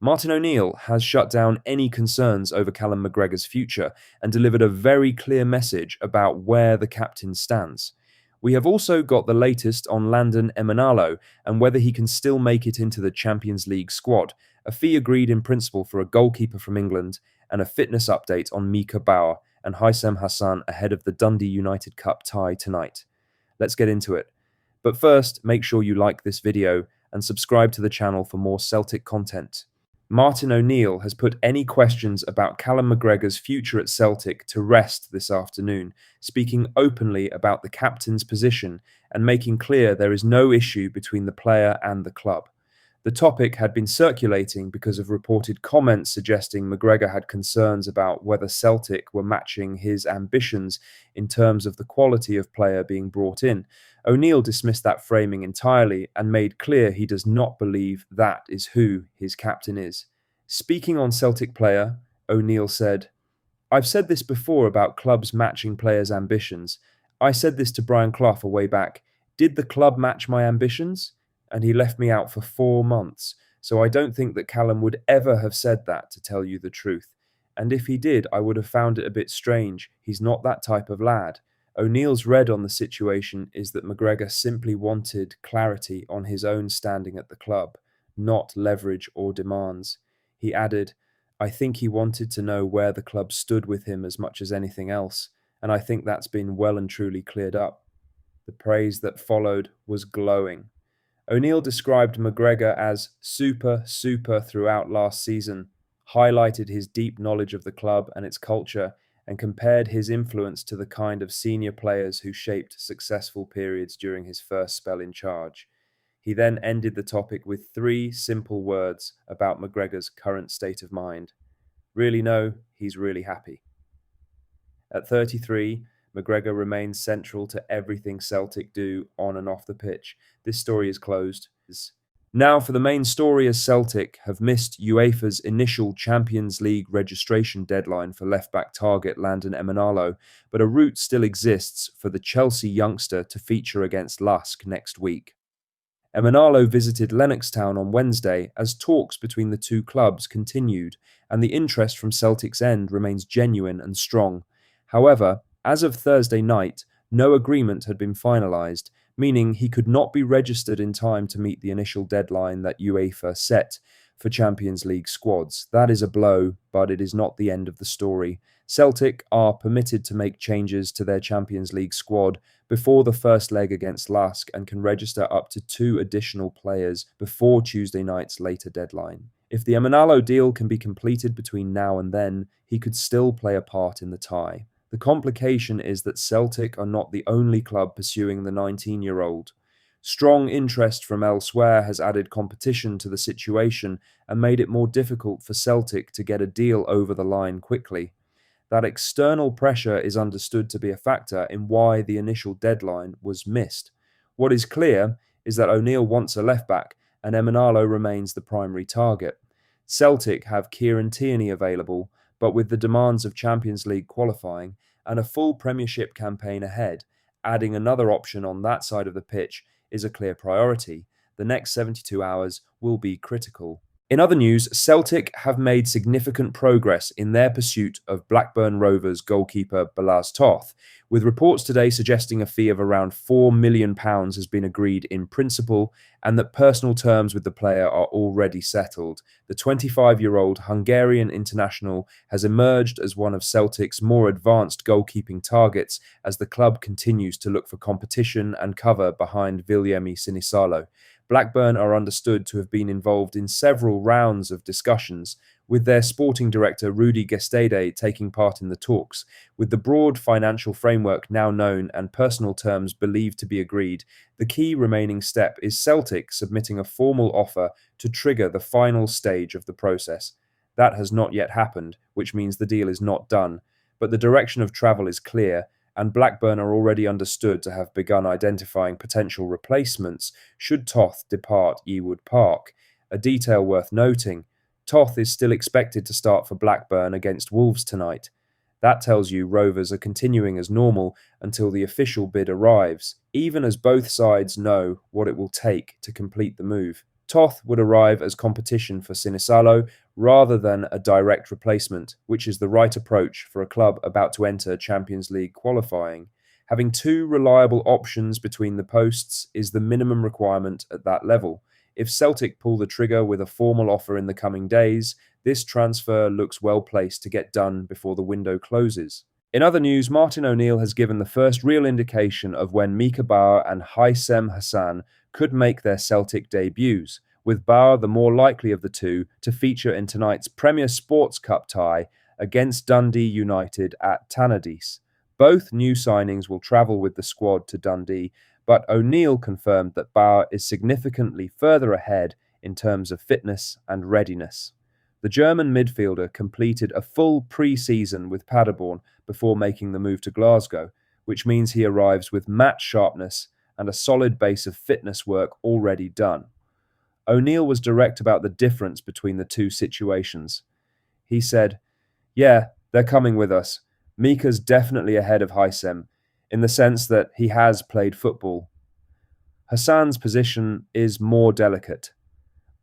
Martin O'Neill has shut down any concerns over Callum McGregor's future and delivered a very clear message about where the captain stands. We have also got the latest on Landon Emanalo and whether he can still make it into the Champions League squad, a fee agreed in principle for a goalkeeper from England, and a fitness update on Mika Bauer and Haissem Hassan ahead of the Dundee United Cup tie tonight. Let's get into it. But first, make sure you like this video and subscribe to the channel for more Celtic content. Martin O'Neill has put any questions about Callum McGregor's future at Celtic to rest this afternoon, speaking openly about the captain's position and making clear there is no issue between the player and the club. The topic had been circulating because of reported comments suggesting McGregor had concerns about whether Celtic were matching his ambitions in terms of the quality of player being brought in. O'Neill dismissed that framing entirely and made clear he does not believe that is who his captain is. Speaking on Celtic player, O'Neill said, "I've said this before about clubs matching players' ambitions. I said this to Brian Clough a way back. Did the club match my ambitions? And he left me out for 4 months. So I don't think that Callum would ever have said that, to tell you the truth. And if he did, I would have found it a bit strange. He's not that type of lad." O'Neill's read on the situation is that McGregor simply wanted clarity on his own standing at the club, not leverage or demands. He added, "I think he wanted to know where the club stood with him as much as anything else, and I think that's been well and truly cleared up." The praise that followed was glowing. O'Neill described McGregor as super throughout last season, highlighted his deep knowledge of the club and its culture, and compared his influence to the kind of senior players who shaped successful periods during his first spell in charge. He then ended the topic with 3 simple words about McGregor's current state of mind. Really no, he's really happy. At 33, McGregor remains central to everything Celtic do on and off the pitch. This story is closed. Now for the main story, as Celtic have missed UEFA's initial Champions League registration deadline for left-back target Landon Emanalo, but a route still exists for the Chelsea youngster to feature against Lask next week. Emanalo visited Lennox Town on Wednesday as talks between the two clubs continued, and the interest from Celtic's end remains genuine and strong. However, as of Thursday night, no agreement had been finalised, meaning he could not be registered in time to meet the initial deadline that UEFA set for Champions League squads. That is a blow, but it is not the end of the story. Celtic are permitted to make changes to their Champions League squad before the first leg against Lask and can register up to 2 additional players before Tuesday night's later deadline. If the Emanalo deal can be completed between now and then, he could still play a part in the tie. The complication is that Celtic are not the only club pursuing the 19-year-old. Strong interest from elsewhere has added competition to the situation and made it more difficult for Celtic to get a deal over the line quickly. That external pressure is understood to be a factor in why the initial deadline was missed. What is clear is that O'Neill wants a left-back and Emanalo remains the primary target. Celtic have Kieran Tierney available, but with the demands of Champions League qualifying and a full Premiership campaign ahead, adding another option on that side of the pitch is a clear priority. The next 72 hours will be critical. In other news, Celtic have made significant progress in their pursuit of Blackburn Rovers goalkeeper Balázs Toth, with reports today suggesting a fee of around £4 million has been agreed in principle and that personal terms with the player are already settled. The 25-year-old Hungarian international has emerged as one of Celtic's more advanced goalkeeping targets as the club continues to look for competition and cover behind Viliemi Sinisalo. Blackburn are understood to have been involved in several rounds of discussions, with their sporting director Rudi Gestede taking part in the talks. With the broad financial framework now known and personal terms believed to be agreed, the key remaining step is Celtic submitting a formal offer to trigger the final stage of the process. That has not yet happened, which means the deal is not done, but the direction of travel is clear, and Blackburn are already understood to have begun identifying potential replacements should Toth depart Ewood Park. A detail worth noting, Toth is still expected to start for Blackburn against Wolves tonight. That tells you Rovers are continuing as normal until the official bid arrives, even as both sides know what it will take to complete the move. Toth would arrive as competition for Sinisalo rather than a direct replacement, which is the right approach for a club about to enter Champions League qualifying. Having two reliable options between the posts is the minimum requirement at that level. If Celtic pull the trigger with a formal offer in the coming days, this transfer looks well placed to get done before the window closes. In other news, Martin O'Neill has given the first real indication of when Mika Bauer and Haissem Hassan could make their Celtic debuts, with Bauer the more likely of the two to feature in tonight's Premier Sports Cup tie against Dundee United at Tannadice. Both new signings will travel with the squad to Dundee, but O'Neill confirmed that Bauer is significantly further ahead in terms of fitness and readiness. The German midfielder completed a full pre-season with Paderborn before making the move to Glasgow, which means he arrives with match sharpness and a solid base of fitness work already done. O'Neill was direct about the difference between the two situations. He said, "Yeah, they're coming with us. Mika's definitely ahead of Haissem, in the sense that he has played football. Hassan's position is more delicate.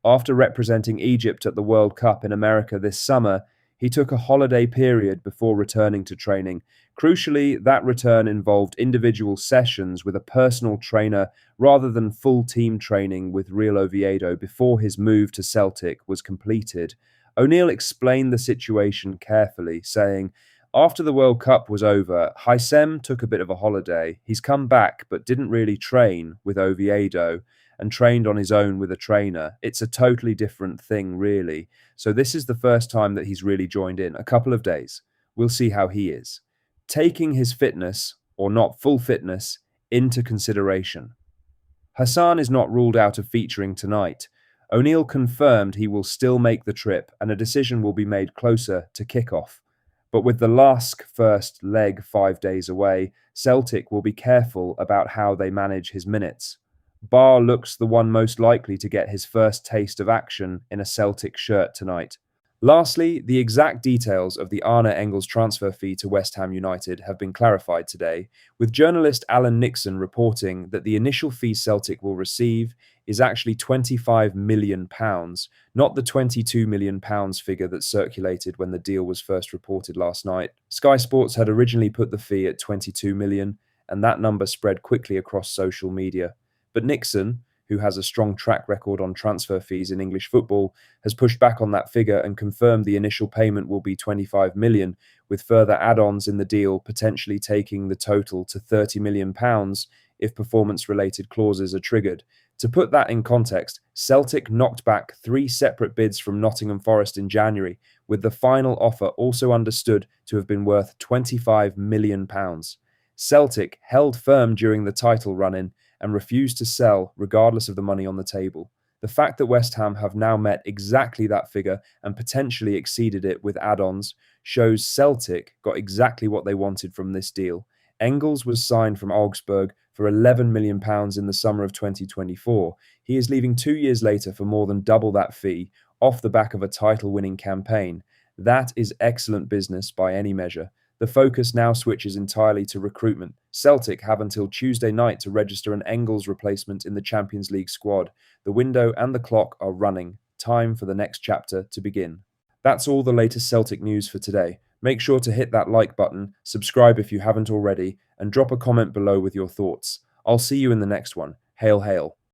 After representing Egypt at the World Cup in America this summer, he took a holiday period before returning to training. Crucially, that return involved individual sessions with a personal trainer rather than full team training with Real Oviedo before his move to Celtic was completed." O'Neill explained the situation carefully, saying, "After the World Cup was over, Haissem took a bit of a holiday. He's come back but didn't really train with Oviedo and trained on his own with a trainer. It's a totally different thing, really. So this is the first time that he's really joined in, a couple of days. We'll see how he is." Taking his fitness, or not full fitness, into consideration. Hassan is not ruled out of featuring tonight. O'Neill confirmed he will still make the trip and a decision will be made closer to kick-off. But with the LASK first leg 5 days away, Celtic will be careful about how they manage his minutes. Barr looks the one most likely to get his first taste of action in a Celtic shirt tonight. Lastly, the exact details of the Arne Engels transfer fee to West Ham United have been clarified today, with journalist Alan Nixon reporting that the initial fee Celtic will receive is actually £25 million, not the £22 million figure that circulated when the deal was first reported last night. Sky Sports had originally put the fee at £22 million, and that number spread quickly across social media. But Nixon, who has a strong track record on transfer fees in English football, has pushed back on that figure and confirmed the initial payment will be £25 million, with further add-ons in the deal potentially taking the total to £30 million if performance-related clauses are triggered. To put that in context, Celtic knocked back 3 separate bids from Nottingham Forest in January, with the final offer also understood to have been worth £25 million. Celtic held firm during the title run-in and refused to sell regardless of the money on the table. The fact that West Ham have now met exactly that figure and potentially exceeded it with add-ons shows Celtic got exactly what they wanted from this deal. Engels was signed from Augsburg for £11 million in the summer of 2024. He is leaving 2 years later for more than double that fee, off the back of a title-winning campaign. That is excellent business by any measure. The focus now switches entirely to recruitment. Celtic have until Tuesday night to register an Engels replacement in the Champions League squad. The window and the clock are running. Time for the next chapter to begin. That's all the latest Celtic news for today. Make sure to hit that like button, subscribe if you haven't already, and drop a comment below with your thoughts. I'll see you in the next one. Hail, hail.